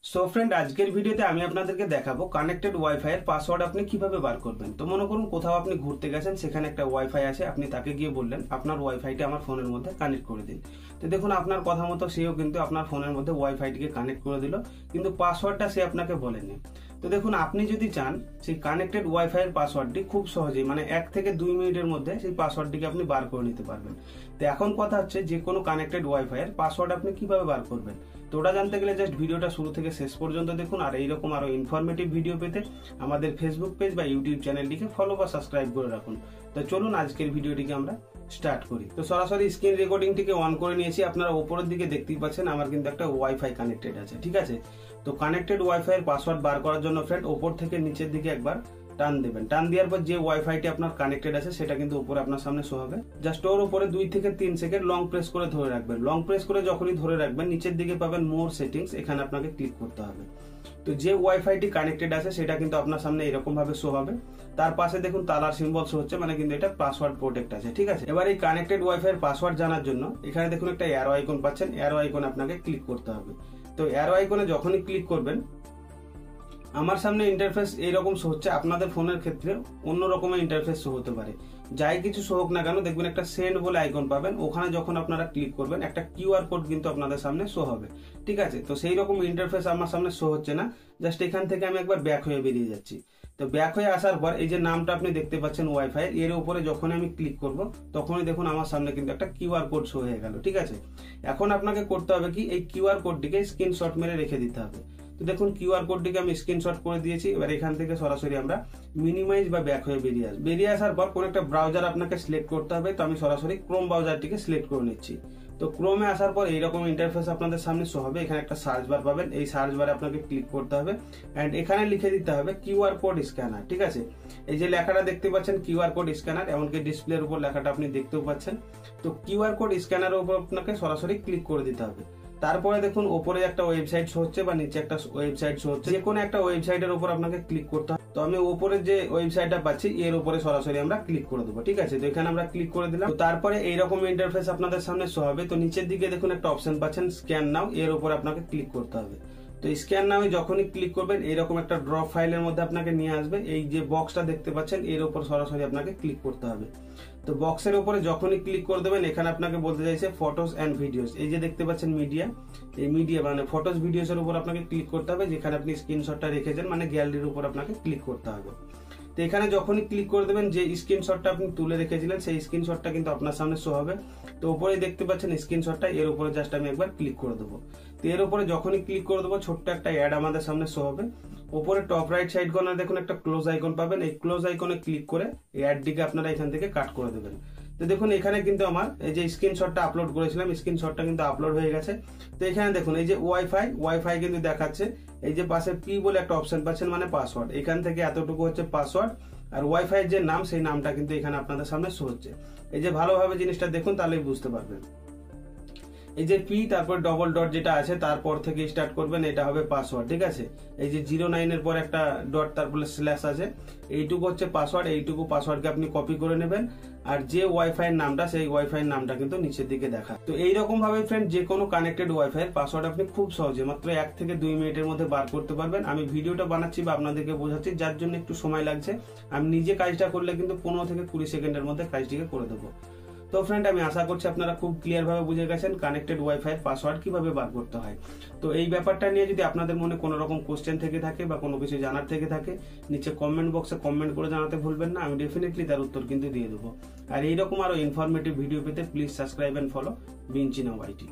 So friend, আজকের ভিডিওতে আমি আপনাদেরকে দেখাবো কানেক্টেড ওয়াইফাই এর পাসওয়ার্ড আপনি কিভাবে বার করবেন। তো মনে করুন কোথাও আপনি ঘুরতে গেছেন, সেখানে একটা ওয়াইফাই আছে, আপনি তাকে গিয়ে বললেন আপনার ওয়াইফাইটা আমার ফোনের মধ্যে কানেক্ট করে দিন। তো দেখুন আপনার কথা মতো সেও কিন্তু আপনার ফোনের মধ্যে ওয়াইফাইটিকে কানেক্ট করে দিল, কিন্তু পাসওয়ার্ডটা সে আপনাকে বলেনি। তো দেখুন আপনি যদি চান সেই কানেক্টেড ওয়াইফাই এর পাসওয়ার্ডটি খুব সহজেই মানে 1 থেকে 2 মিনিটের মধ্যে সেই পাসওয়ার্ডটিকে আপনি বার করে নিতে পারবেন। তো এখন কথা হচ্ছে যে কোনো কানেক্টেড ওয়াইফাই এর পাসওয়ার্ড আপনি কিভাবে বার করবেন। তো ওটা জানতে গেলে জাস্ট ভিডিওটা শুরু থেকে শেষ পর্যন্ত দেখুন। আর এইরকম আরো ইনফরমেটিভ ভিডিও পেতে আমাদের ফেসবুক পেজ বা ইউটিউব চ্যানেলটিকে ফলো বা সাবস্ক্রাইব করে রাখুন। তো চলুন আজকের ভিডিওটিকে আমরা স্টার্ট করি। তো সরাসরি স্ক্রিন রেকর্ডিংটিকে অন করে নিয়েছি। আপনারা উপরের দিকে দেখতেই পাচ্ছেন আমার কিন্তু একটা ওয়াইফাই কানেক্টেড আছে, ঠিক আছে। তো কানেক্টেড ওয়াইফাই এর পাসওয়ার্ড বার করার জন্য ফ্রেন্ড ওপর থেকে নিচের দিকে একবার টান দেবেন। টান দেওয়ার পর যে ওয়াইফাইটি আপনার কানেক্টেড আছে সেটা কিন্তু উপরে আপনার সামনে শো হবে। জাস্ট ওর উপরে 2 থেকে 3 সেকেন্ড লং প্রেস করে ধরে রাখবেন। লং প্রেস করে যখনই ধরে রাখবেন নিচের দিকে পাবেন মোর সেটিংস, এখানে আপনাকে ক্লিক করতে হবে। তো যে ওয়াইফাইটি কানেক্টেড আছে সেটা কিন্তু আপনার সামনে এরকম ভাবে শো হবে। তার পাশে দেখুন তালার সিম্বল শো হচ্ছে, মানে কিন্তু এটা পাসওয়ার্ড প্রোটেক্ট আছে, ঠিক আছে। এবার এই কানেক্টেড ওয়াইফাই এর পাসওয়ার্ড জানার জন্য এখানে দেখুন একটা অ্যারো আইকন পাচ্ছেন, অ্যারো আইকনে আপনাকে ক্লিক করতে হবে। তো অ্যারো আইকনে যখনই ক্লিক করবেন আমার সামনে ইন্টারফেস এইরকম শো হচ্ছে। আপনাদের ফোনের ক্ষেত্রে অন্য রকমের ইন্টারফেস শো হতে পারে। যাই কিছু শো হোক না কেন, দেখবেন একটা সেন্ড বলে আইকন পাবেন, ওখানে যখন আপনারা ক্লিক করবেন একটা কিউআর কোড কিন্তু আপনাদের সামনে শো হবে, ঠিক আছে। তো সেই রকম ইন্টারফেস আমার সামনে শো হচ্ছে না। জাস্ট এখান থেকে আমি একবার ব্যাক হয়ে বেরিয়ে যাচ্ছি। তো ব্যাক হয়ে আসার পর এই যে নামটা আপনি দেখতে পাচ্ছেন ওয়াইফাই এর উপরে যখন আমি ক্লিক করব তখনই দেখুন আমার সামনে কিন্তু একটা কিউআর কোড শো হয়ে গেল, ঠিক আছে। এখন আপনাকে করতে হবে কি, এই কিউআর কোডটিকে স্ক্রিনশট মেরে রেখে দিতে হবে। তো দেখুন কিউআর কোডটিকে আমি স্ক্রিনশট করে দিয়েছি। এবার এখান থেকে সরাসরি আমরা মিনিমাইজ বা ব্যাক হয়ে বেরিয়ে আসবো। বেরিয়ে আসার পর কোন একটা ব্রাউজার আপনাকে সিলেক্ট করতে হবে। তো আমি সরাসরি ক্রোম ব্রাউজারটিকে সিলেক্ট করে নিচ্ছি। তো ক্রোমে আসার পর এইরকম ইন্টারফেস আপনাদের সামনে শো হবে। এখানে একটা সার্চ বার পাবেন, এই সার্চ বারে আপনাকে ক্লিক করতে হবে এন্ড এখানে লিখে দিতে হবে কিউআর কোড স্ক্যানার, ঠিক আছে। এই যে লেখাটা দেখতে পাচ্ছেন কিউআর কোড স্ক্যানার, এমনকি ডিসপ্লের উপর লেখাটা আপনি দেখতেও পাচ্ছেন। তো কিউআর কোড স্ক্যানারের উপর আপনাকে সরাসরি ক্লিক করে দিতে হবে। তারপরে দেখুন উপরে একটা ওয়েবসাইট শো হচ্ছে বা নিচে একটা ওয়েবসাইট শো হচ্ছে, যে কোনো একটা ওয়েবসাইটের উপর আপনাকে ক্লিক করতে হবে। তো আমি উপরে যে ওয়েবসাইটটা পাচ্ছি এর উপরে সরাসরি আমরা ক্লিক করে দেবো, ঠিক আছে। তো এখানে আমরা ক্লিক করে দিলাম। তারপরে এইরকম ইন্টারফেস আপনাদের সামনে শো হবে। তো নিচের দিকে দেখুন একটা অপশন পাচ্ছেন স্ক্যান নাও, এর উপরে আপনাকে ক্লিক করতে হবে। তো স্ক্যান নামে যখনই ক্লিক করবেন এরকম একটা ড্রপ ফাইলের মধ্যে আপনাকে নিয়ে আসবে। এই যে বক্সটা দেখতে পাচ্ছেন এর উপর সরাসরি আপনাকে ক্লিক করতে হবে। তো বক্সের উপরে যখনই ক্লিক করে দেবেন এখানে আপনাকে বলতে চাইছে ফটোস এন্ড ভিডিওস, এই যে দেখতে পাচ্ছেন মিডিয়া, এই মিডিয়া মানে ফটোস ভিডিওস এর উপর আপনাকে ক্লিক করতে হবে। যেখানে আপনি স্ক্রিনশটটা রেখেছেন মানে গ্যালারির উপর আপনাকে ক্লিক করতে হবে। তো এখানে যখনই ক্লিক করে দেবেন যে স্ক্রিনশটটা আপনি তুলে রেখেছিলেন সেই স্ক্রিনশটটা কিন্তু আপনার সামনে শো হবে। তো উপরে দেখতে পাচ্ছেন স্ক্রিনশটটা, এর উপরে জাস্ট আমি একবার ক্লিক করে দেবো। তো এর উপরে যখনই ক্লিক করে দেবো ছোট্ট একটা অ্যাড আমাদের সামনে শো হবে। উপরে টপ রাইট সাইড কর্নার দেখুন একটা ক্লোজ আইকন পাবেন, এই ক্লোজ আইকনে ক্লিক করে এই অ্যাডটিকে আপনারা এখান থেকে কাট করে দেবেন। তো দেখুন এখানে কিন্তু আমার এই যে স্ক্রিনশটটা আপলোড করেছিলাম স্ক্রিনশটটা কিন্তু আপলোড হয়ে গেছে। তো এখানে দেখুন এই যে ওয়াইফাই কিন্তু দেখাচ্ছে, এই যে পাশে পি বলে একটা অপশন পাচ্ছেন মানে পাসওয়ার্ড, এখান থেকে এতটুকু হচ্ছে পাসওয়ার্ড। আর ওয়াইফাই যে নাম সেই নামটা কিন্তু এখানে আপনাদের সামনে শো হচ্ছে। এই যে ভালোভাবে জিনিসটা দেখুন তাহলেই বুঝতে পারবেন। এই যে পি তারপর ডবল ডট যেটা আছে তারপর থেকে স্টার্ট করবেন, এটা হবে পাসওয়ার্ড, ঠিক আছে। এই যে 09 এর পর একটা ডট তারপরে স্ল্যাশ আছে, এইটুকু হচ্ছে পাসওয়ার্ড। এইটুকু পাসওয়ার্ডকে আপনি কপি করে নেবেন। আর যে ওয়াইফাই এর নামটা সেই ওয়াইফাই এর নামটা কিন্তু নিচের দিকে দেখা। তো এইরকম ভাবে ফ্রেন্ড যে কোনো কানেক্টেড ওয়াইফাই এর পাসওয়ার্ড আপনি খুব সহজে মাত্র 1 থেকে 2 মিনিটের মধ্যে বার করতে পারবেন। আমি ভিডিওটা বানাচ্ছি বা আপনাদেরকে বোঝাচ্ছি যার জন্য একটু সময় লাগছে। আমি নিজে কাজটা করলে কিন্তু 15 থেকে 20 সেকেন্ডের মধ্যে কাজটিকে করে দেবো। তো ফ্রেন্ড আমি আশা করছি আপনারা খুব ক্লিয়ার ভাবে বুঝে গেছেন কানেক্টেড ওয়াইফাই এর পাসওয়ার্ড কিভাবে বার করতে হয়। তো এই ব্যাপারটা নিয়ে যদি আপনাদের মনে কোনো রকম কোশ্চেন থেকে থাকে বা কোনো কিছু জানার থেকে থাকে নিচে কমেন্ট বক্সে কমেন্ট করে জানাতে ভুলবেন না, আমি ডেফিনেটলি তার উত্তর কিন্তু দিয়ে দেবো। আর এইরকম আরো ইনফরমেটিভ ভিডিও পেতে প্লিজ সাবস্ক্রাইব এন্ড ফলো বিঞ্চিনা ওয়াইটি।